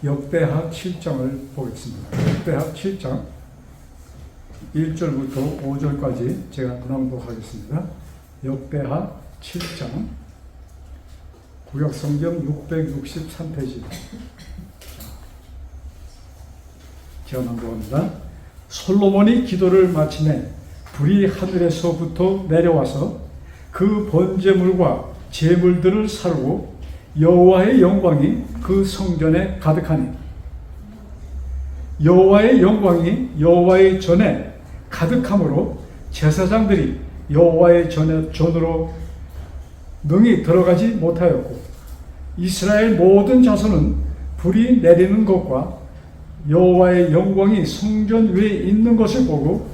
역대하 7장을 보겠습니다. 역대하 7장 1절부터 5절까지 제가 낭독하겠습니다. 역대하 7장 구약성경 663페이지 제가 낭독합니다. 솔로몬이 기도를 마치매 불이 하늘에서부터 내려와서 그 번제물과 제물들을 살고 여호와의 영광이 그 성전에 가득하니 여호와의 영광이 여호와의 전에 가득함으로 제사장들이 여호와의 전으로 능히 들어가지 못하였고 이스라엘 모든 자손은 불이 내리는 것과 여호와의 영광이 성전 위에 있는 것을 보고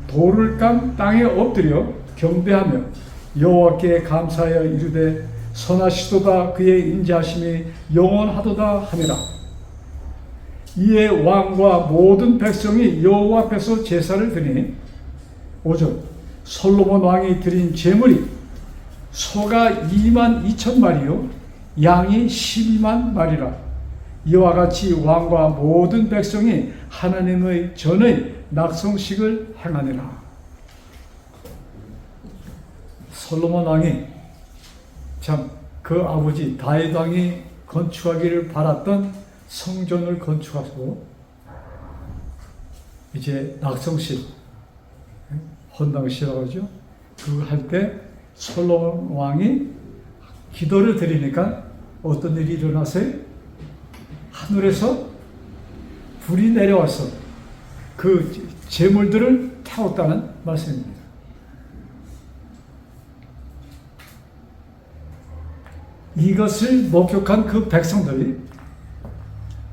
돌을 깐 땅에 엎드려 경배하며 여호와께 감사하여 이르되 선하시도다 그의 인자하심이 영원하도다 하니라. 이에 왕과 모든 백성이 여호와 앞에서 제사를 드리니 5절 솔로몬 왕이 드린 제물이 소가 22,000마리요 양이 12만 마리라. 이와 같이 왕과 모든 백성이 하나님의 전의 낙성식을 행하니라. 솔로몬 왕이 참 그 아버지 다윗 왕이 건축하기를 바랐던 성전을 건축하고 이제 낙성식 헌당식이라고 하죠. 그거 할 때 솔로몬 왕이 기도를 드리니까 어떤 일이 일어나서요? 하늘에서 불이 내려와서 그 제물들을 태웠다는 말씀입니다. 이것을 목격한 그 백성들이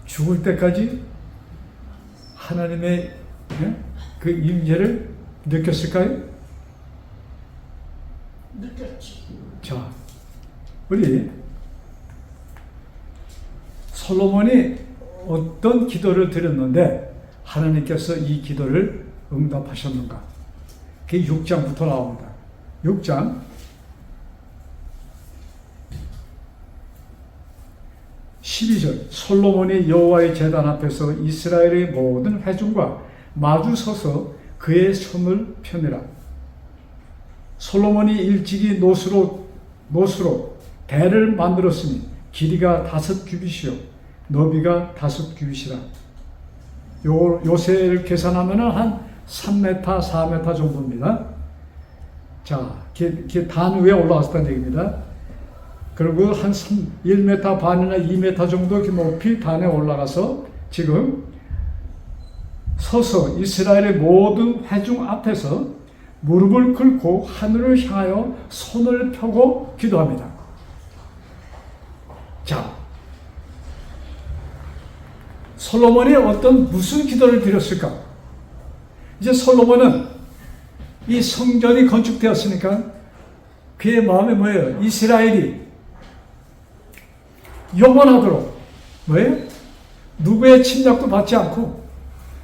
죽을 때까지 하나님의 그 임재를 느꼈을까요? 느꼈지. 자, 우리 솔로몬이 어떤 기도를 드렸는데 하나님께서 이 기도를 응답하셨는가? 그게 6장부터 나옵니다. 6장 12절 솔로몬이 여호와의 제단 앞에서 이스라엘의 모든 회중과 마주 서서 그의 손을 펴니라. 솔로몬이 일찍이 노수로 대를 만들었으니 길이가 5규빗이요 너비가 5규빗이라. 요새를 계산하면 한 3m, 4m 정도입니다. 자, 단 위에 올라갔다는 얘기입니다. 그리고 한 1m 반이나 2m 정도 높이 단에 올라가서 지금 서서 이스라엘의 모든 회중 앞에서 무릎을 꿇고 하늘을 향하여 손을 펴고 기도합니다. 자, 솔로몬이 무슨 기도를 드렸을까? 이제 솔로몬은 이 성전이 건축되었으니까 그의 마음에 뭐예요? 이스라엘이 영원하도록 뭐예요? 누구의 침략도 받지 않고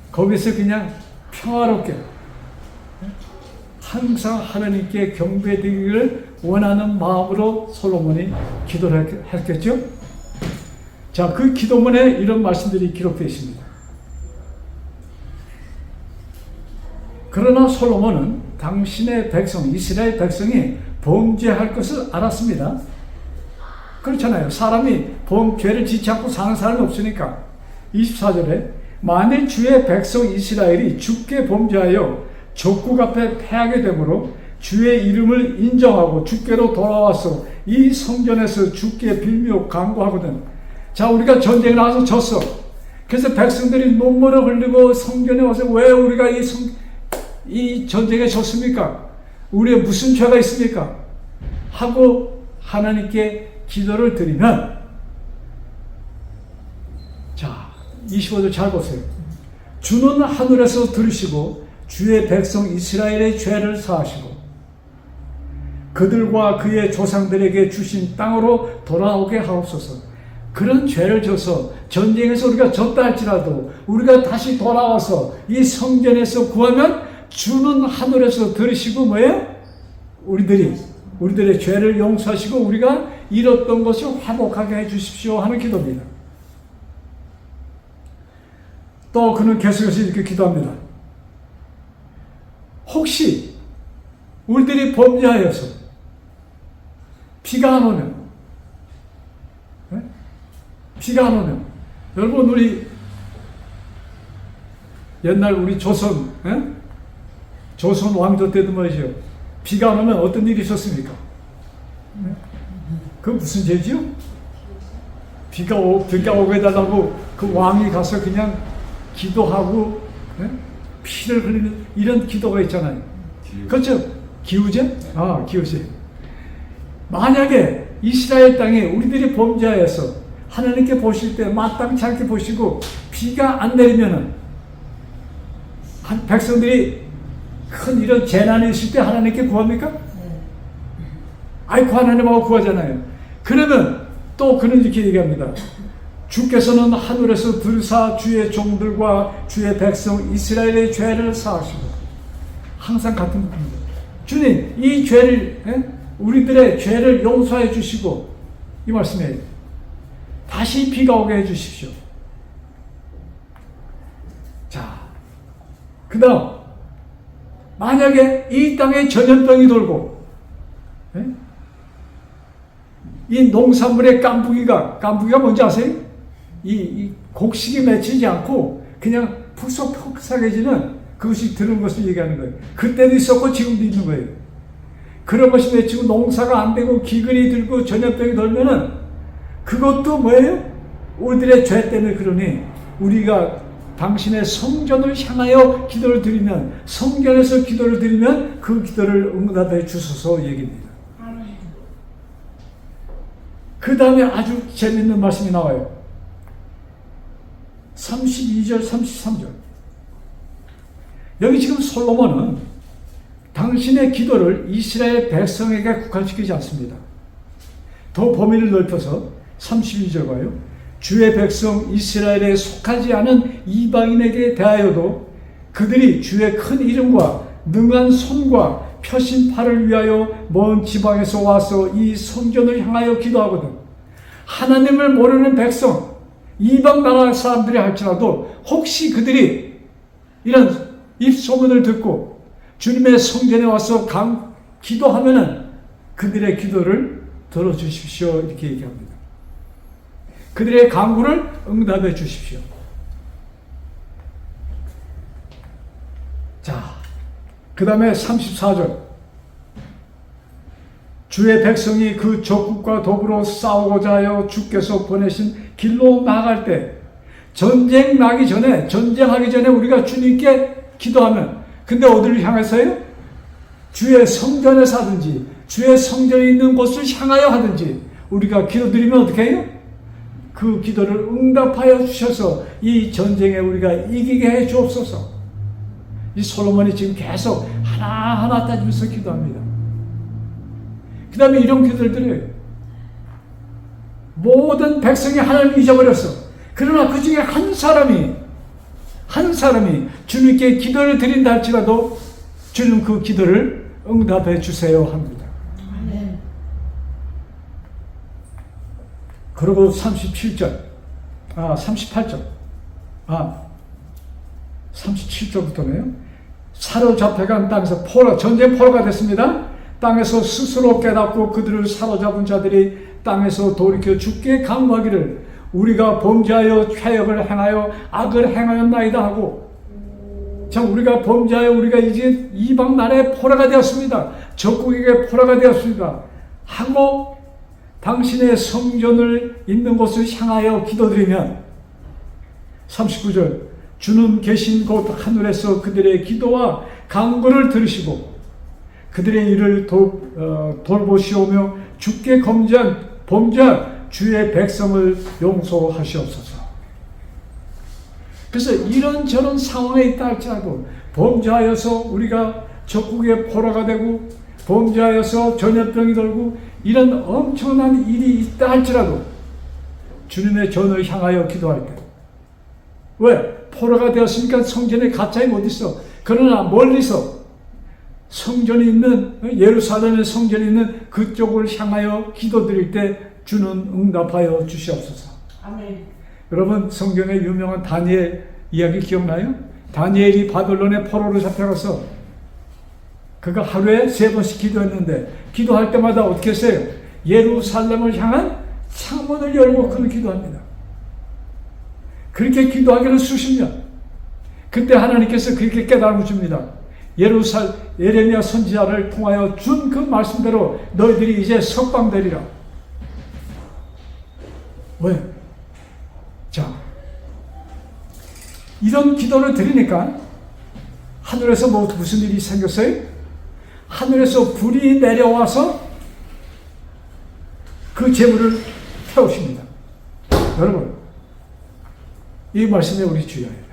거기서 그냥 평화롭게 항상 하나님께 경배드리기를 원하는 마음으로 솔로몬이 기도를 했겠죠? 자, 그 기도문에 이런 말씀들이 기록되어 있습니다. 그러나 솔로몬은 당신의 백성, 이스라엘 백성이 범죄할 것을 알았습니다. 그렇잖아요. 사람이 죄를 짓지 않고 사는 사람이 없으니까. 24절에 만일 주의 백성 이스라엘이 주께 범죄하여 적국 앞에 패하게 되므로 주의 이름을 인정하고 주께로 돌아와서 이 성전에서 주께 빌며 간구하거든. 자, 우리가 전쟁에 나가서 졌어. 그래서 백성들이 눈물을 흘리고 성전에 와서 왜 우리가 이 전쟁에 졌습니까? 우리의 무슨 죄가 있습니까? 하고 하나님께 기도를 드리면, 자, 25절 잘 보세요. 주는 하늘에서 들으시고 주의 백성 이스라엘의 죄를 사하시고 그들과 그의 조상들에게 주신 땅으로 돌아오게 하옵소서. 그런 죄를 져서 전쟁에서 우리가 졌다 할지라도 우리가 다시 돌아와서 이 성전에서 구하면 주는 하늘에서 들으시고 뭐예요? 우리들의 죄를 용서하시고 우리가 잃었던 것을 회복하게 해 주십시오 하는 기도입니다. 또 그는 계속해서 이렇게 기도합니다. 혹시 우리들이 범죄하여서 비가 안 오면, 비가 안 오면, 여러분 우리 옛날 우리 조선 왕조 때도 말이죠. 비가 안 오면 어떤 일이 있었습니까? 그 무슨 죄지요? 비가 오게 해달라고 그 왕이 가서 그냥 기도하고 피를 흘리는 이런 기도가 있잖아요. 그렇죠? 기후제? 기후제. 만약에 이스라엘 땅에 우리들이 범죄하여서 하나님께 보실 때 마땅치 않게 보시고 비가 안 내리면은 백성들이 큰 이런 재난이 있을 때 하나님께 구합니까? 아이고 하나님하고 구하잖아요. 그러면 또 그는 이렇게 얘기합니다. 주께서는 하늘에서 들사 주의 종들과 주의 백성 이스라엘의 죄를 사하시고, 항상 같은 겁니다. 주님 이 죄를 우리들의 죄를 용서해 주시고, 이 말씀이에요. 다시 비가 오게 해 주십시오. 자, 그 다음 만약에 이 땅에 전염병이 돌고 이 농산물의 깐부기가 뭔지 아세요? 이 곡식이 맺히지 않고 그냥 푸석푸석해지는 그것이 드는 것을 얘기하는 거예요. 그때도 있었고 지금도 있는 거예요. 그런 것이 맺히고 농사가 안 되고 기근이 들고 전염병이 돌면은 그것도 뭐예요? 우리들의 죄 때문에. 그러니 우리가 당신의 성전을 향하여 기도를 드리면, 성전에서 기도를 드리면 그 기도를 응답해 주소서 얘기입니다. 그 다음에 아주 재밌는 말씀이 나와요. 32절, 33절. 여기 지금 솔로몬은 당신의 기도를 이스라엘 백성에게 국한시키지 않습니다. 더 범위를 넓혀서 32절 봐요. 주의 백성 이스라엘에 속하지 않은 이방인에게 대하여도 그들이 주의 큰 이름과 능한 손과 펴신 팔을 위하여 먼 지방에서 와서 이 성전을 향하여 기도하거든. 하나님을 모르는 백성, 이방 나라 사람들이 할지라도 혹시 그들이 이런 입소문을 듣고 주님의 성전에 와서 기도하면은 그들의 기도를 들어주십시오. 이렇게 얘기합니다. 그들의 간구를 응답해 주십시오. 자, 그 다음에 34절. 주의 백성이 그 적국과 더불어 싸우고자 하여 주께서 보내신 길로 나갈 때, 전쟁 나기 전에, 전쟁하기 전에 우리가 주님께 기도하면, 근데 어디를 향해서요? 주의 성전에서 하든지 주의 성전에 있는 곳을 향하여 하든지 우리가 기도드리면 어떻게 해요? 그 기도를 응답하여 주셔서 이 전쟁에 우리가 이기게 해 주옵소서. 이 솔로몬이 지금 계속 하나하나 따지면서 기도합니다. 그 다음에 이런 기도를 드려요. 모든 백성이 하나님을 잊어버렸어. 그러나 그 중에 한 사람이 주님께 기도를 드린다 할지라도 주님 그 기도를 응답해 주세요 합니다. 그리고 38절. 37절부터네요. 사로잡혀간 땅에서 전쟁 포로가 됐습니다. 땅에서 스스로 깨닫고 그들을 사로잡은 자들이 땅에서 돌이켜 주께 간구하기를 우리가 범죄하여 죄악을 행하여 악을 행하였나이다 하고, 참 우리가 범죄하여 우리가 이제 이방 나라의 포로가 되었습니다. 적국에게 포로가 되었습니다 하고 당신의 성전을 있는 곳을 향하여 기도드리면 39절 주는 계신 곳 하늘에서 그들의 기도와 간구를 들으시고 그들의 일을 돌보시오며 주께 범죄한 주의 백성을 용서하시옵소서. 그래서 이런저런 상황에 있다 할지라도 범죄하여서 우리가 적국의 포로가 되고 범죄하여서 전염병이 돌고 이런 엄청난 일이 있다 할지라도 주님의 전을 향하여 기도할 때, 왜? 포로가 되었으니까 성전에 가차에 못 있어. 그러나 멀리서 성전이 있는, 예루살렘의 성전이 있는 그쪽을 향하여 기도드릴 때 주는 응답하여 주시옵소서. 아멘. 여러분 성경에 유명한 다니엘 이야기 기억나요? 다니엘이 바벨론의 포로로 잡혀가서 그가 하루에 3번씩 기도했는데 기도할 때마다 어떻게 했어요? 예루살렘을 향한 창문을 열고 그는 기도합니다. 그렇게 기도하기는 수십 년. 그때 하나님께서 그렇게 깨달음을 줍니다. 예레미야 선지자를 통하여 준 그 말씀대로 너희들이 이제 석방되리라. 왜? 자, 이런 기도를 드리니까 하늘에서 무슨 일이 생겼어요? 하늘에서 불이 내려와서 그 재물을 태우십니다. 여러분, 이 말씀에 우리 주의해야 돼요.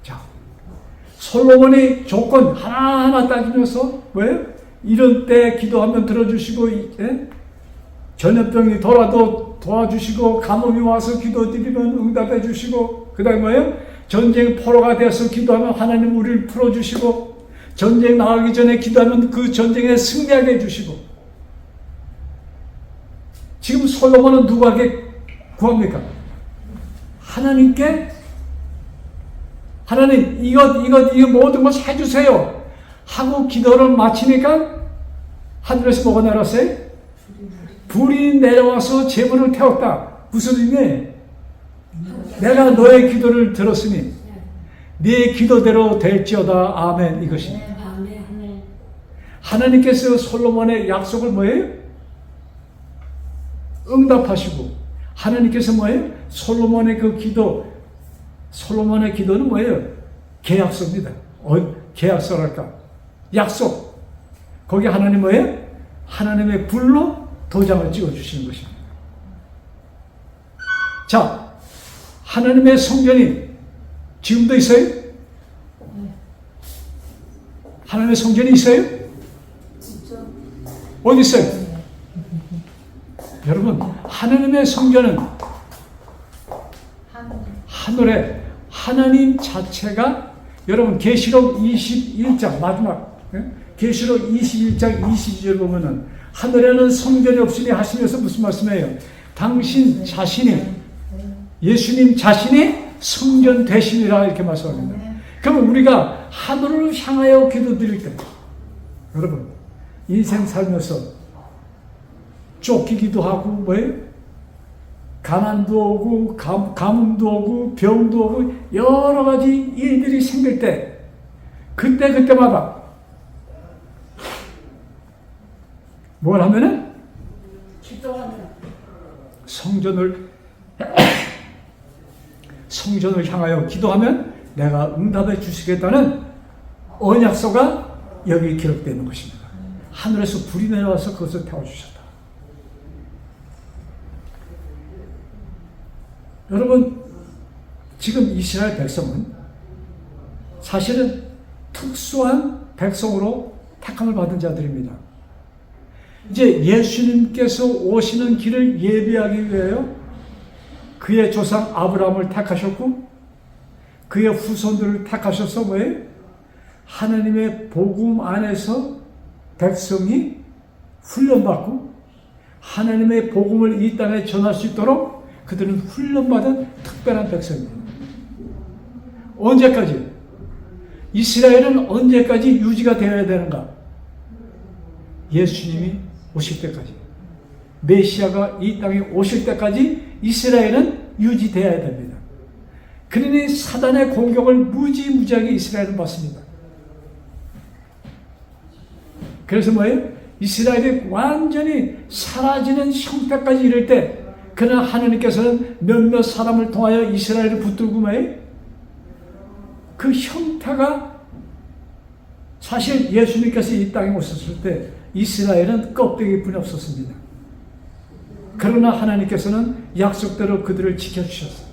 자, 솔로몬이 조건 하나하나 따지면서 왜? 이런 때 기도하면 들어주시고, 전염병이 돌아도 도와주시고, 가뭄이 와서 기도드리면 응답해 주시고, 그 다음에 뭐예요? 전쟁 포로가 되어서 기도하면 하나님 우리를 풀어주시고, 전쟁 나가기 전에 기도하면 그 전쟁에 승리하게 해주시고. 지금 솔로몬은 누구에게 구합니까? 하나님께 하나님 이것 모든 것을 해주세요 하고 기도를 마치니까 하늘에서 뭐가 내려왔어요? 불이 내려와서 재물을 태웠다. 무슨 의미예요? 내가 너의 기도를 들었으니 네 기도대로 될지어다. 아멘. 이것입니다. 하나님께서 솔로몬의 약속을 뭐예요? 응답하시고 하나님께서 뭐예요? 솔로몬의 그 기도, 솔로몬의 기도는 뭐예요? 계약서입니다. 계약서랄까? 약속. 거기 하나님 뭐예요? 하나님의 불로 도장을 찍어주시는 것입니다. 자, 하나님의 성전이 지금도 있어요? 하나님의 성전이 있어요? 어디 있어요? 여러분, 하나님의 성전은 하늘에 하나님 자체가, 여러분 계시록 21장 마지막 계시록 21장 22절 보면은 하늘에는 성전이 없으니 하시면서 무슨 말씀이에요? 당신 자신이, 예수님 자신이 성전 되시니라 이렇게 말씀합니다. 그럼 우리가 하늘을 향하여 기도드릴 때, 여러분 인생 살면서 쫓기기도 하고 뭐예요? 가난도 오고 가뭄도 오고 병도 오고 여러 가지 일들이 생길 때 그때마다 뭘 하면은 기도하면 성전을 향하여 기도하면 내가 응답해 주시겠다는 언약서가 여기 기록되어 있는 것입니다. 하늘에서 불이 내려와서 그것을 태워주셨다. 여러분, 지금 이스라엘 백성은 사실은 특수한 백성으로 택함을 받은 자들입니다. 이제 예수님께서 오시는 길을 예비하기 위하여 그의 조상 아브라함을 택하셨고 그의 후손들을 택하셔서 뭐예요? 하나님의 복음 안에서 백성이 훈련받고 하나님의 복음을 이 땅에 전할 수 있도록 그들은 훈련받은 특별한 백성입니다. 언제까지? 이스라엘은 언제까지 유지가 되어야 되는가? 예수님이 오실 때까지, 메시아가 이 땅에 오실 때까지 이스라엘은 유지되어야 됩니다. 그러니 사단의 공격을 무지무지하게 이스라엘은 받습니다. 그래서 뭐예요? 이스라엘이 완전히 사라지는 형태까지 이를 때, 그러나 하나님께서는 몇몇 사람을 통하여 이스라엘을 붙들고 뭐예요? 그 형태가, 사실 예수님께서 이 땅에 오셨을 때 이스라엘은 껍데기뿐이 없었습니다. 그러나 하나님께서는 약속대로 그들을 지켜주셨어요.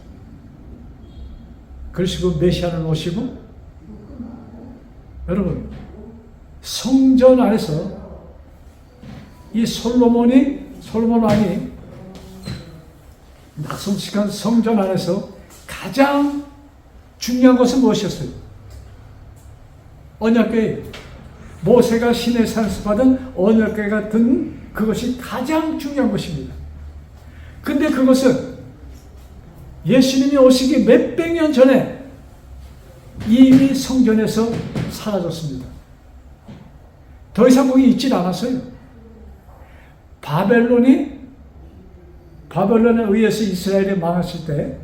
그러시고 메시아는 오시고, 여러분 성전 안에서 이 솔로몬 왕이 낙성시간 성전 안에서 가장 중요한 것은 무엇이었어요? 언약궤. 모세가 시내 산에서 받은 언약궤가 든 그것이 가장 중요한 것입니다. 근데 그것은 예수님이 오시기 몇백 년 전에 이미 성전에서 사라졌습니다. 더 이상 거기 있질 않았어요. 바벨론에 의해서 이스라엘이 망했을 때,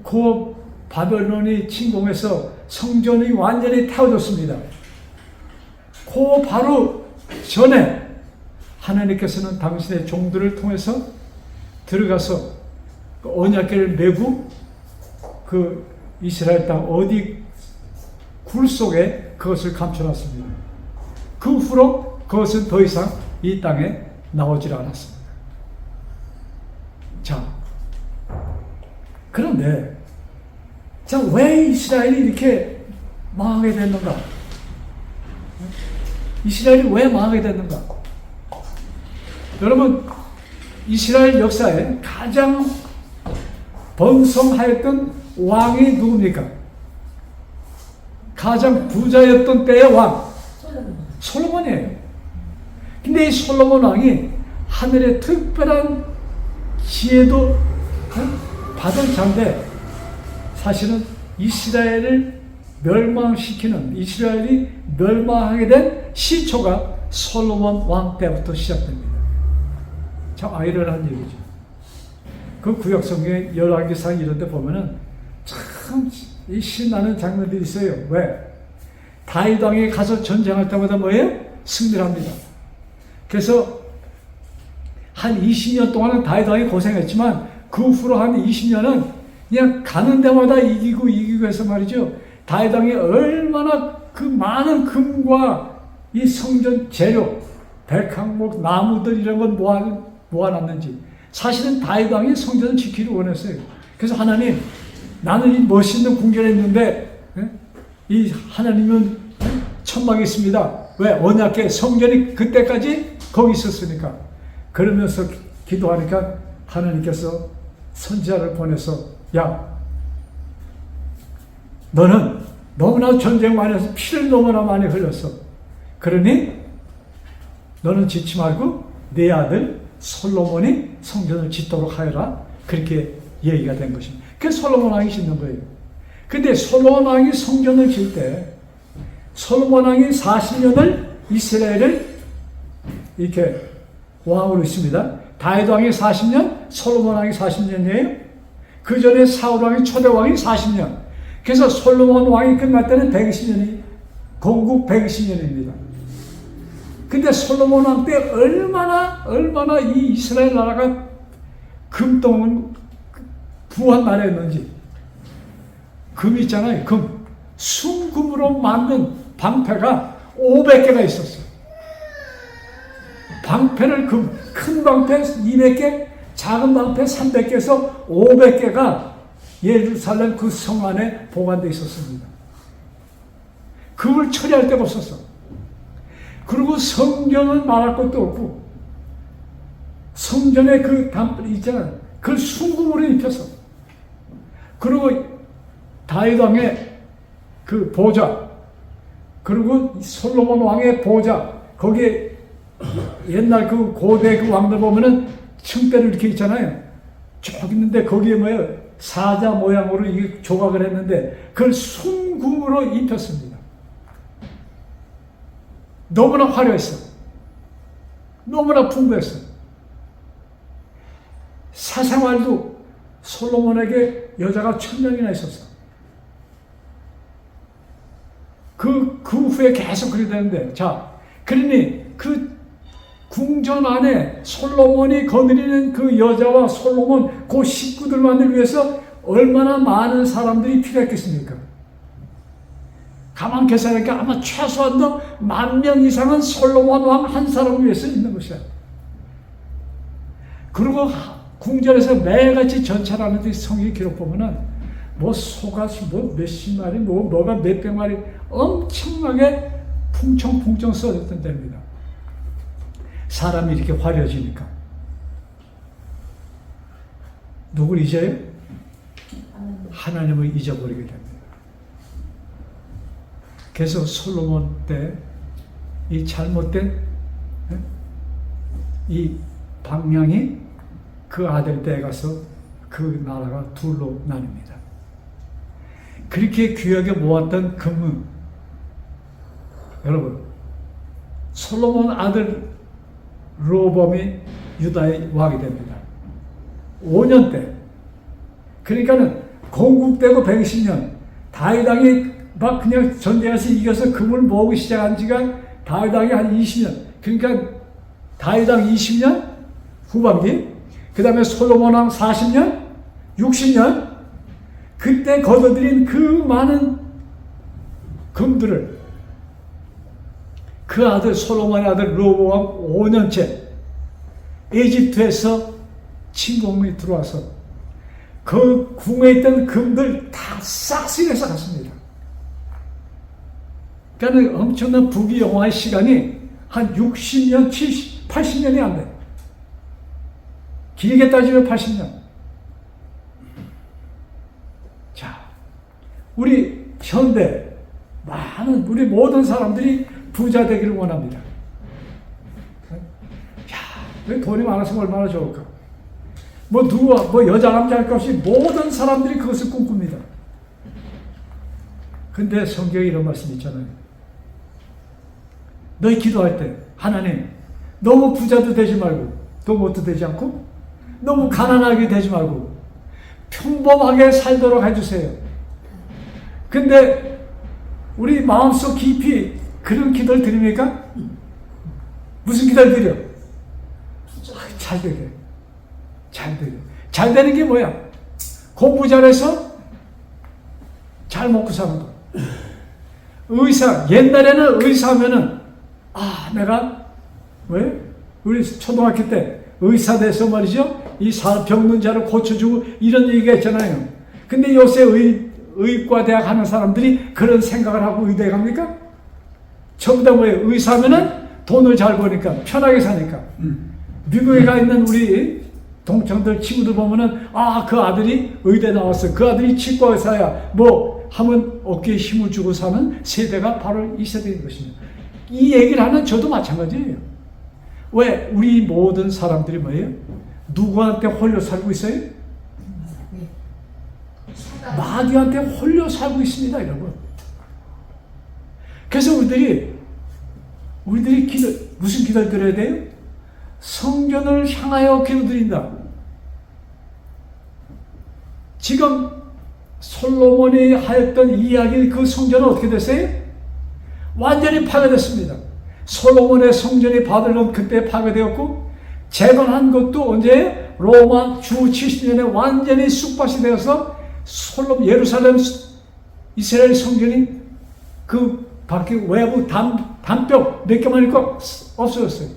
그 바벨론이 침공해서 성전이 완전히 태워졌습니다. 그 바로 전에 하나님께서는 당신의 종들을 통해서 들어가서 그 언약궤를 메고 그 이스라엘 땅 어디 굴 속에 그것을 감춰놨습니다. 그 후로 그것은 더 이상 이 땅에 나오질 않았습니다. 자, 그런데 자, 왜 이스라엘이 이렇게 망하게 됐는가? 이스라엘이 왜 망하게 됐는가? 여러분, 이스라엘 역사에 가장 번성하였던 왕이 누굽니까? 가장 부자였던 때의 왕, 솔로몬이에요. 근데 이 솔로몬 왕이 하늘의 특별한 지혜도 받은 자인데, 사실은 이스라엘을 멸망시키는, 이스라엘이 멸망하게 된 시초가 솔로몬 왕 때부터 시작됩니다. 참 아이러니한 얘기죠. 그 구약 성경의 열왕기상 이런 데 보면은 참 이 신나는 장면들이 있어요. 왜? 다윗 왕이 가서 전쟁할 때마다 뭐예요? 승리를 합니다. 그래서 한 20년 동안은 다윗 왕이 고생했지만 그 후로 한 20년은 그냥 가는 데마다 이기고 해서 말이죠. 다윗 왕이 얼마나 그 많은 금과 이 성전 재료, 백항목, 나무들 이런 건 모아놨는지. 사실은 다윗 왕이 성전을 지키기를 원했어요. 그래서 하나님, 나는 이 멋있는 궁전에 있는데 이 하나님은 천막에 있습니다. 왜? 언약궤 성전이 그때까지 거기 있었으니까. 그러면서 기도하니까 하나님께서 선지자를 보내서, 야, 너는 너무나 전쟁 많이 해서 피를 너무나 많이 흘렸어. 그러니 너는 짓지 말고 네 아들 솔로몬이 성전을 짓도록 하여라. 그렇게 얘기가 된 것입니다. 그래서 솔로몬 왕이 짓는 거예요. 근데 솔로몬 왕이 성전을 질 때 솔로몬 왕이 40년을 이스라엘을 이렇게 왕으로 있습니다. 다윗 왕이 40년, 솔로몬 왕이 40년이에요. 그 전에 사울 왕이 초대 왕이 40년. 그래서 솔로몬 왕이 끝날 때는 120년이, 건국 120년입니다. 근데 솔로몬 왕 때 얼마나 이 이스라엘 나라가 금동은 부한 나라였는지. 금 있잖아요, 금. 순금으로 만든 방패가 500개가 있었어요. 방패를 큰 방패 200개, 작은 방패 300개에서 500개가 예루살렘 그 성 안에 보관되어 있었습니다. 금을 처리할 데가 없었어. 그리고 성전은 말할 것도 없고, 성전에 그 담불 있잖아요. 그걸 순금으로 입혀서. 그리고 다윗 왕의 그 보좌, 그리고 솔로몬 왕의 보좌, 거기에 옛날 그 고대 그 왕들 보면은 층대로 이렇게 있잖아요. 쭉 있는데 거기에 뭐예요? 사자 모양으로 이게 조각을 했는데 그걸 순금으로 입혔습니다. 너무나 화려했어. 너무나 풍부했어. 사생활도 솔로몬에게 여자가 1000명이나 있었어. 그 후에 계속 그리 되는데, 자, 그러니 그 궁전 안에 솔로몬이 거느리는 그 여자와 솔로몬 그 식구들만을 위해서 얼마나 많은 사람들이 필요했겠습니까? 가만 계산하니까 아마 최소한도 10,000명 이상은 솔로몬 왕 한 사람을 위해서 있는 것이야. 그리고 궁전에서 매일같이 전찰하는데 성경 기록 보면은 뭐 소가 뭐 몇십 마리, 뭐가 몇백 마리 엄청나게 풍청풍청 써졌던 때입니다. 사람이 이렇게 화려해지니까. 누굴 잊어요? 하나님을 잊어버리게 됩니다. 그래서 솔로몬 때 이 잘못된 이 방향이 그 아들 때에 가서 그 나라가 둘로 나뉩니다. 그렇게 귀하게 모았던 금은 여러분 솔로몬 아들 르호보암이 유다의 왕이 됩니다. 5년 때. 그러니까는 건국되고 120년 다윗 왕이 막 그냥 전쟁에서 이겨서 금을 모으기 시작한 지가 다윗 왕이 한 20년. 그러니까 다윗 왕 20년 후반기, 그 다음에 솔로몬 왕 40년, 60년, 그때 거둬들인 그 많은 금들을 그 아들 솔로몬의 아들 르호보암 5년째 이집트에서 침공이 들어와서 그 궁에 있던 금들 다 싹쓸이해서 갔습니다. 그러니까 엄청난 부귀영화의 시간이 한 60년, 70, 80년이 안 돼. 길게 따지면 80년. 자, 우리 현대 많은 우리 모든 사람들이 부자 되기를 원합니다. 야, 돈이 많아서 얼마나 좋을까? 뭐 누구와 뭐 여자 남자 할 것 없이 모든 사람들이 그것을 꿈꿉니다. 근데 성경에 이런 말씀 있잖아요. 너희 기도할 때 하나님 너무 부자도 되지 말고 너무 못도 되지 않고 너무 가난하게 되지 말고 평범하게 살도록 해주세요. 근데 우리 마음속 깊이 그런 기도를 드립니까? 무슨 기도를 드려? 잘 되게. 잘 되게. 잘 되는 게 뭐야? 공부 잘해서 잘 먹고 사는 거. 의사, 옛날에는 의사하면은 내가 왜? 우리 초등학교 때 의사 돼서 말이죠. 이 병든 자를 고쳐주고 이런 얘기가 있잖아요. 근데 요새 의과대학 하는 사람들이 그런 생각을 하고 의대에 갑니까? 전부 다 뭐예요? 의사하면은 돈을 잘 버니까 편하게 사니까. 미국에 가 있는 우리 동창들 친구들 보면은 그 아들이 의대 나왔어. 그 아들이 치과 의사야. 뭐 하면 어깨에 힘을 주고 사는 세대가 바로 이 세대인 것입니다. 이 얘기를 하는 저도 마찬가지예요. 왜? 우리 모든 사람들이 뭐예요? 누구한테 홀려 살고 있어요? 마귀한테 홀려 살고 있습니다, 여러분. 그래서 우리들이 무슨 기도를 드려야 돼요? 성전을 향하여 기도드린다. 지금 솔로몬이 하였던 이야기 그 성전은 어떻게 됐어요? 완전히 파괴됐습니다. 솔로몬의 성전이 바벨론 그때 파괴되었고 재건한 것도 언제? 로마 주 70년에 완전히 쑥밭이 되어서 예루살렘 이스라엘 성전이 그 밖에 외부 담벽 몇 개만 있고 없어졌어요.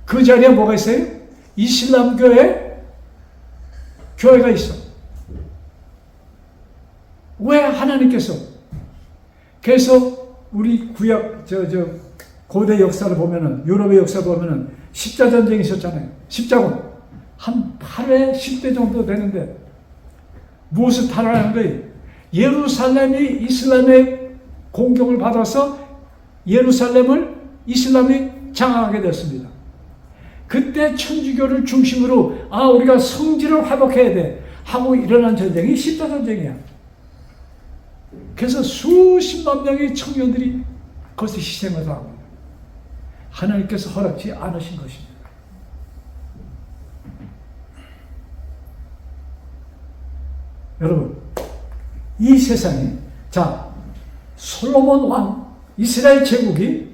그 자리에 뭐가 있어요? 이슬람 교회가 있어. 왜? 하나님께서. 그래서 우리 고대 역사를 보면은, 유럽의 역사를 보면은 십자 전쟁이 있었잖아요. 십자군. 한 8회 10대 정도 되는데, 무엇을 탈환하는 거예요? 예루살렘이 이슬람의 공격을 받아서 예루살렘을 이슬람이 장악하게 됐습니다. 그때 천주교를 중심으로 우리가 성지를 회복해야 돼 하고 일어난 전쟁이 십자 전쟁이야. 그래서 수십만 명의 청년들이 거기서 희생을 당합니다. 하나님께서 허락지 않으신 것입니다. 여러분, 이 세상에 솔로몬 왕 이스라엘 제국이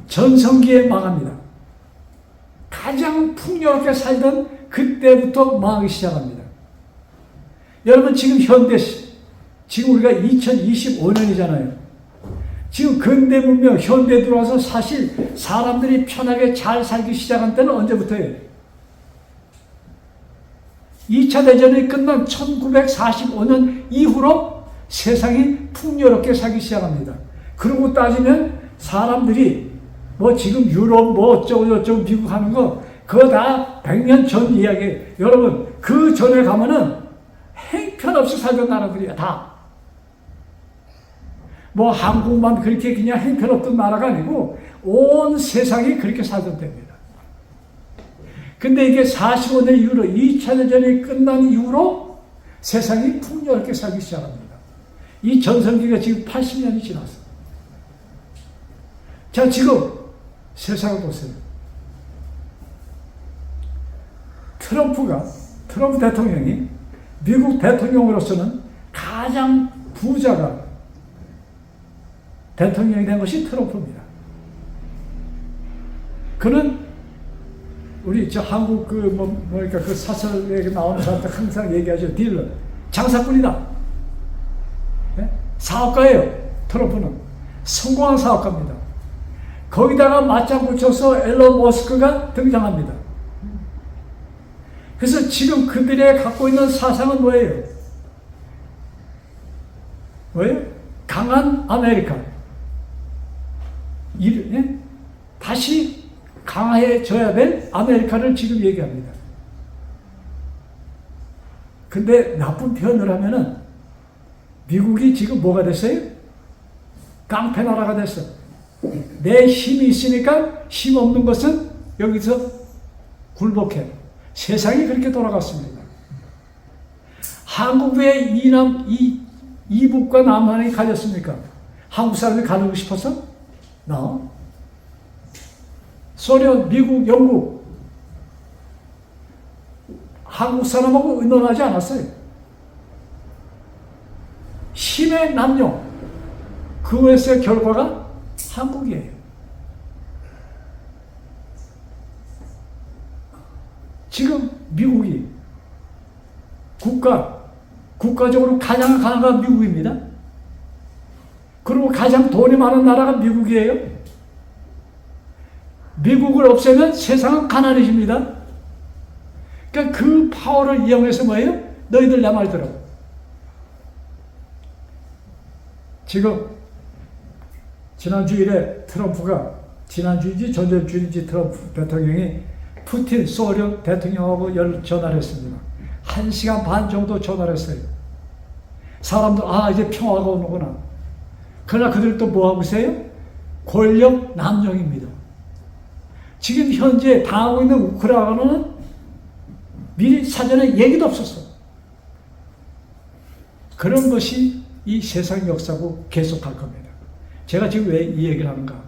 전성기에 망합니다. 가장 풍요롭게 살던 그때부터 망하기 시작합니다. 여러분, 지금 지금 우리가 2025년이잖아요. 지금 근대 문명, 현대 들어와서 사실 사람들이 편하게 잘 살기 시작한 때는 언제부터예요? 2차 대전이 끝난 1945년 이후로 세상이 풍요롭게 살기 시작합니다. 그러고 따지면 사람들이 지금 유럽 어쩌고 미국 하는 거 그거 다 100년 전 이야기예요. 여러분, 그 전에 가면은 행편없이 살던 나라들이야, 다. 한국만 그렇게 그냥 행편없던 나라가 아니고 온 세상이 그렇게 살던 때입니다. 근데 이게 45년 이후로 2차 대전이 끝난 이후로 세상이 풍요롭게 살기 시작합니다. 이 전성기가 지금 80년이 지났어. 자, 지금 세상을 보세요. 트럼프 대통령이 미국 대통령으로서는 가장 부자가 대통령이 된 것이 트럼프입니다. 그는 우리 한국 그러니까 그 사설에 나오는 사람들 항상 얘기하죠. 딜러, 장사꾼이다. 네? 사업가예요. 트럼프는 성공한 사업가입니다. 거기다가 맞장 붙여서 앨런 머스크가 등장합니다. 그래서 지금 그들이 갖고 있는 사상은 뭐예요? 뭐예요? 강한 아메리카. 다시 강해져야 될 아메리카를 지금 얘기합니다. 근데 나쁜 표현을 하면은 미국이 지금 뭐가 됐어요? 깡패 나라가 됐어. 내 힘이 있으니까 힘 없는 것은 여기서 굴복해. 세상이 그렇게 돌아갔습니다. 한국 왜 이북과 남한이 가졌습니까? 한국 사람이 가르고 싶어서? 소련, 미국, 영국 한국 사람하고 의논하지 않았어요. 힘의 남용 그것의 결과가 한국이에요. 지금 미국이 국가적으로 가장 강한 미국입니다. 그리고 가장 돈이 많은 나라가 미국이에요. 미국을 없애면 세상은 가난해집니다. 그러니까 그 파워를 이용해서 뭐예요? 너희들 내 말 들어. 지금 지난주일에 지난주인지 전주인지 트럼프 대통령이 푸틴 소련 대통령하고 전화를 했습니다. 1시간 반 정도 전화를 했어요. 사람들 이제 평화가 오는구나. 그러나 그들 또 뭐하고 있어요? 권력 남용입니다. 지금 현재 당하고 있는 우크라이나는 미리 사전에 얘기도 없었어. 그런 것이 이 세상 역사고 계속할 겁니다. 제가 지금 왜 이 얘기를 하는가?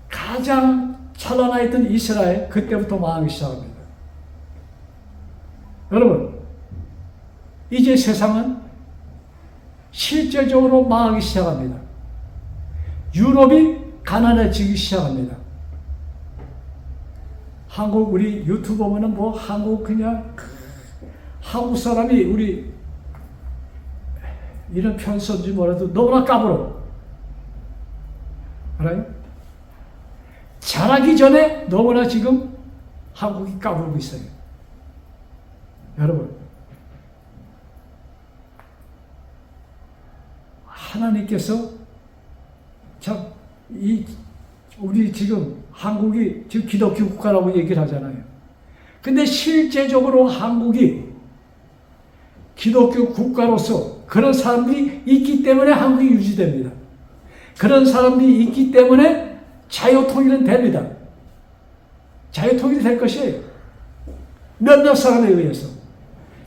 가장 찬란하 있던 이스라엘 그때부터 망하기 시작합니다. 여러분, 이제 세상은 실제적으로 망하기 시작합니다. 유럽이 가난해지기 시작합니다. 한국 우리 유튜브 보면은 한국 한국 사람이 우리 이런 표현 썼는지 뭐라도 너무나 까불어. 알아요? 잘하기 전에 너무나 지금 한국이 까불고 있어요. 여러분, 하나님께서 우리 지금 한국이 지금 기독교 국가라고 얘기를 하잖아요. 근데 실제적으로 한국이 기독교 국가로서 그런 사람들이 있기 때문에 한국이 유지됩니다. 그런 사람들이 있기 때문에 자유통일은 됩니다. 자유통일이 될 것이에요. 몇몇 사람에 의해서.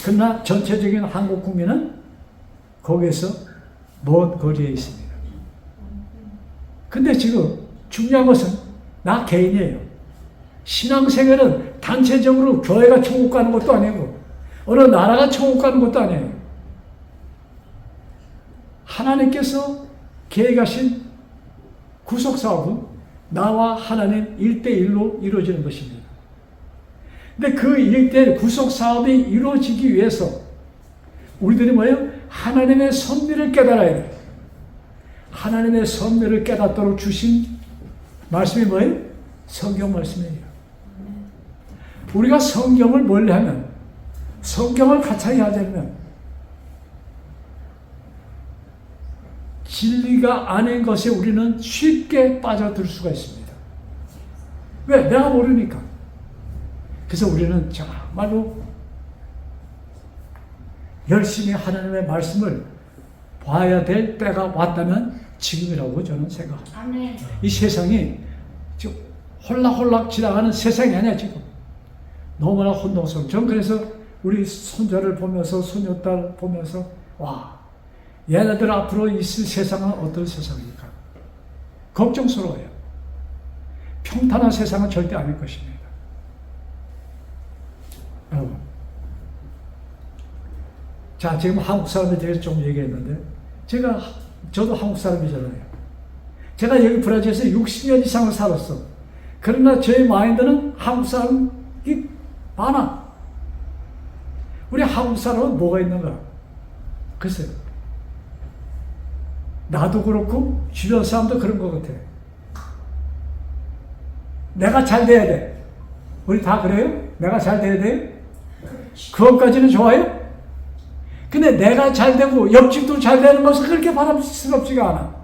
그러나 전체적인 한국 국민은 거기에서 먼 거리에 있습니다. 근데 지금 중요한 것은 나 개인이에요. 신앙생활은 단체적으로 교회가 천국 가는 것도 아니고 어느 나라가 천국 가는 것도 아니에요. 하나님께서 계획하신 구속사업은 나와 하나님 1대1로 이루어지는 것입니다. 근데 그 1대1 구속사업이 이루어지기 위해서 우리들이 뭐예요? 하나님의 섭리를 깨달아야 돼요. 하나님의 섭리를 깨닫도록 주신 말씀이 뭐예요? 성경 말씀이에요. 우리가 성경을 멀리 하면, 성경을 가차이 하자면 진리가 아닌 것에 우리는 쉽게 빠져들 수가 있습니다. 왜? 내가 모르니까. 그래서 우리는 정말로 열심히 하나님의 말씀을 봐야 될 때가 왔다면 지금이라고 저는 생각합니다. 아멘. 이 세상이 지금 홀락홀락 지나가는 세상이 아니야, 지금. 너무나 혼동스러워. 저는 그래서 우리 손자를 보면서 손녀딸 보면서 와, 얘네들 앞으로 있을 세상은 어떤 세상일까? 걱정스러워요. 평탄한 세상은 절대 아닐 것입니다. 여러분, 자, 지금 한국 사람에 대해서 좀 얘기했는데 저도 한국 사람이잖아요. 제가 여기 브라질에서 60년 이상을 살았어. 그러나 저의 마인드는 한국 사람이 많아. 우리 한국 사람은 뭐가 있는가? 글쎄요. 나도 그렇고 주변 사람도 그런 것 같아. 내가 잘 돼야 돼. 우리 다 그래요? 내가 잘 돼야 돼요? 그것까지는 좋아요? 근데 내가 잘 되고 옆집도 잘 되는 것은 그렇게 바람스럽지가 않아.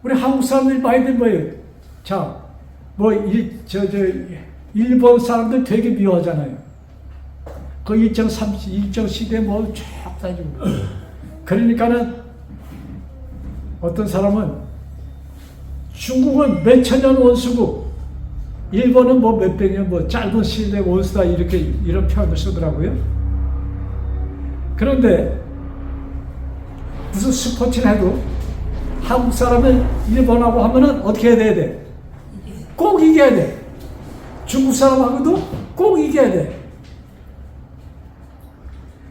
우리 한국 사람들 마인드 뭐예요? 자, 일본 사람들 되게 미워하잖아요. 그 일정 시대 쫙 따지고. 그러니까는 어떤 사람은 중국은 몇천 년 원수고 일본은 몇백 년 짧은 시대 원수다 이런 표현을 쓰더라고요. 그런데 무슨 스포츠를 해도 한국 사람은 일본하고 하면은 어떻게 해야 돼? 꼭 이겨야 돼. 중국 사람하고도 꼭 이겨야 돼.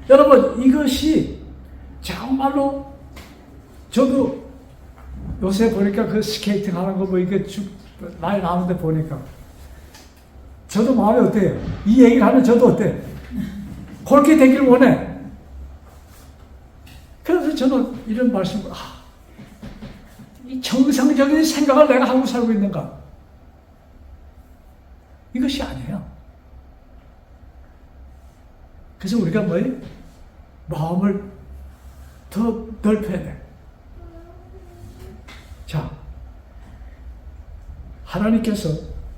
여러분, 이것이 정말로 저도 요새 보니까 그 스케이팅 하는 거 이게 쭉 많이 나오는데 보니까 저도 마음이 어때요? 이 얘기를 하면 저도 어때? 그렇게 되기를 원해. 그래서 저는 이런 말씀을 이 정상적인 생각을 내가 하고 살고 있는가? 이것이 아니에요. 그래서 우리가 마음을 더 넓혀야 돼. 자, 하나님께서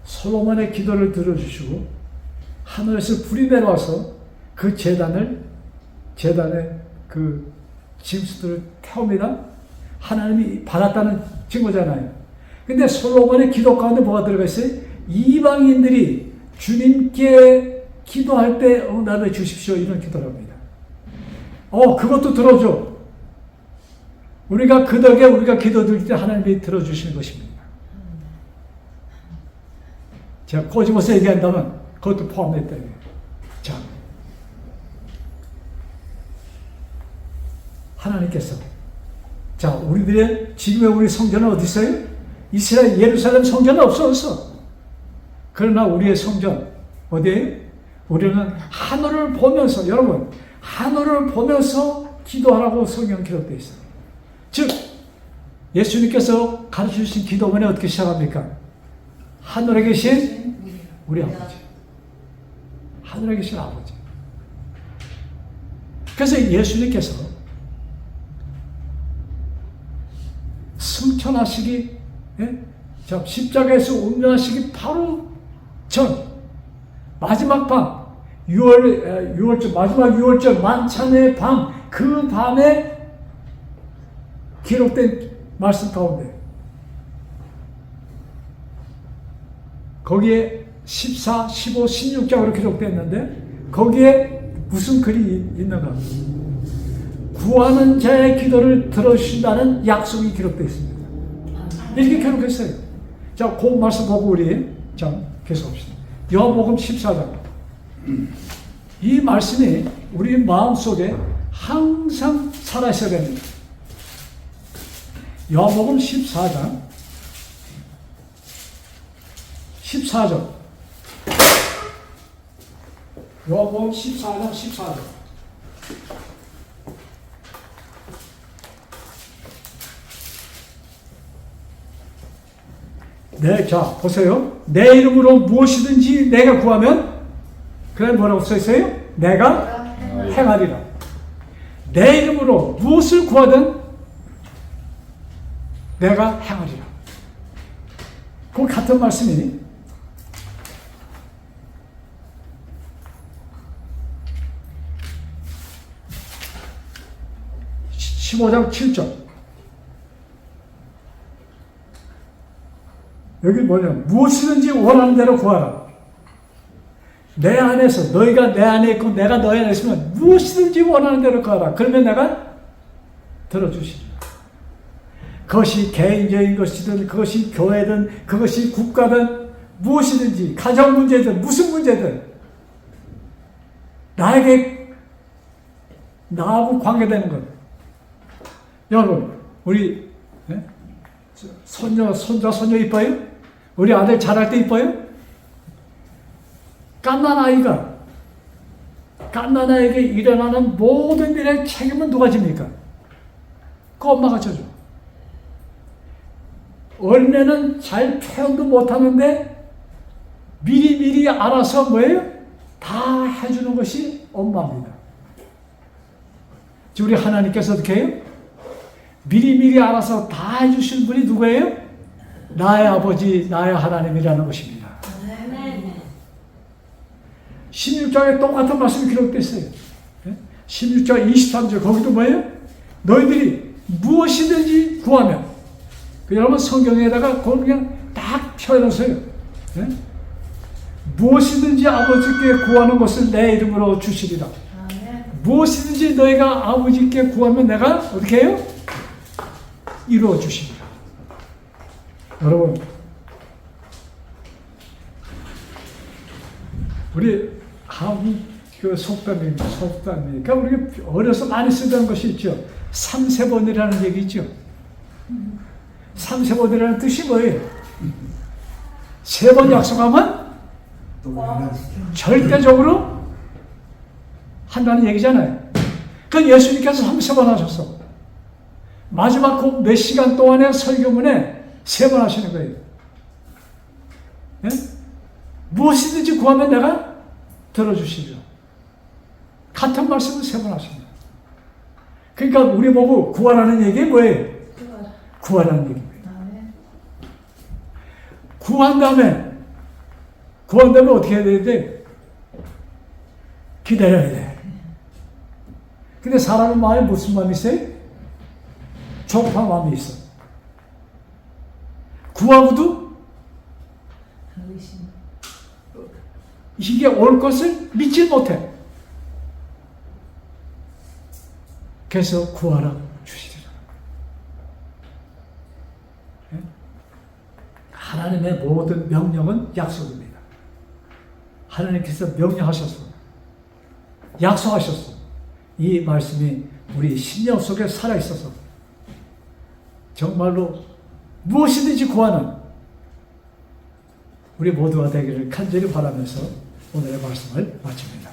솔로몬의 기도를 들어주시고 하늘에서 불이 내려와서 그 재단의 그 짐승들을 태웁니다. 하나님이 받았다는 증거잖아요. 근데 솔로몬의 기도 가운데 뭐가 들어가 있어요? 이방인들이 주님께 기도할 때 응답해 주십시오. 이런 기도를 합니다. 그것도 들어줘. 우리가 그 덕에 우리가 기도드릴 때 하나님이 들어주시는 것입니다. 제가 꼬집어서 얘기한다면 그것도 포함됐다. 자, 하나님께서 우리들의 지금의 우리 성전은 어디 있어요? 이스라엘 예루살렘 성전은 없어졌어. 그러나 우리의 성전 어디에요? 우리는 하늘을 보면서, 여러분, 하늘을 보면서 기도하라고 성경 기록되어 있어요. 즉 예수님께서 가르쳐주신 기도문에 어떻게 시작합니까? 하늘에 계신 우리 아버지. 하늘에 계신 아버지. 그래서 예수님께서 승천하시기, 십자가에서 운명하시기 바로 전 마지막 밤, 마지막 6월절 만찬의 밤, 그 밤에 기록된 말씀 가운데 거기에 14, 15, 16장으로 기록됐는데 거기에 무슨 글이 있는가? 구하는 자의 기도를 들어주신다는 약속이 기록되어 있습니다. 이렇게 기록했어요. 자, 그 말씀 보고 우리 계속합시다. 요한복음 14장. 이 말씀이 우리 마음속에 항상 살아있어야 됩니다. 요한복음 14장 14절. 요한복음 14장 14절. 자, 보세요. 내 이름으로 무엇이든지 내가 구하면, 그래 뭐라고 써 있어요? 내가 행하리라. 내 이름으로 무엇을 구하든 내가 행하리라. 그 같은 말씀이 15장 7절. 여기 뭐냐? 무엇이든지 원하는 대로 구하라. 내 안에서 너희가 내 안에 있고 내가 너희 안에 있으면 무엇이든지 원하는 대로 가라. 그러면 내가 들어주시리라. 그것이 개인적인 것이든 그것이 교회든 그것이 국가든 무엇이든지 가정 문제든 무슨 문제든 나하고 관계되는 것. 여러분 우리 손자 이뻐요? 우리 아들 자랄 때 이뻐요? 갓난아이에게 일어나는 모든 일의 책임은 누가 집니까? 그 엄마가 져줘. 어린애는 잘 표현도 못하는데 미리미리 알아서 뭐예요? 다 해주는 것이 엄마입니다. 우리 하나님께서 어떻게 해요? 미리미리 알아서 다 해주신 분이 누구예요? 나의 아버지, 나의 하나님이라는 것입니다. 16장에 똑같은 말씀이 기록되어 있어요. 16장 23절 거기도 뭐예요? 너희들이 무엇이든지 구하면 여러분 성경에다가 그냥 딱 표현하세요. 무엇이든지 아버지께 구하는 것을 내 이름으로 주시리라. 무엇이든지 너희가 아버지께 구하면 내가 어떻게 해요? 이루어 주시리라. 여러분 우리 한국 그 속담입니다. 그러니까 우리가 어려서 많이 쓰던 것이 있죠. 3세번이라는 얘기 있죠. 3세번이라는 뜻이 뭐예요? 3번 약속하면 절대적으로 한다는 얘기잖아요. 그 예수님께서 3세번 하셨어. 마지막 그 몇 시간 동안의 설교문에 3번 하시는 거예요. 예? 무엇이든지 구하면 내가 들어주시리라. 같은 말씀을 3번 하십니다. 그러니까 우리 보고 구하라는 얘기 뭐예요? 구하라는 얘기입니다. 구한 다음에 어떻게 해야 돼? 기다려야 돼. 근데 사람의 마음에 무슨 마음이 있어요? 조급한 마음이 있어. 구하고도 이게 올 것을 믿지 못해. 그래서 구하라 주시리라. 하나님의 모든 명령은 약속입니다. 하나님께서 명령하셨어. 약속하셨어. 이 말씀이 우리 신령 속에 살아있어서 정말로 무엇이든지 구하는 우리 모두가 되기를 간절히 바라면서 오늘의 말씀을 마칩니다.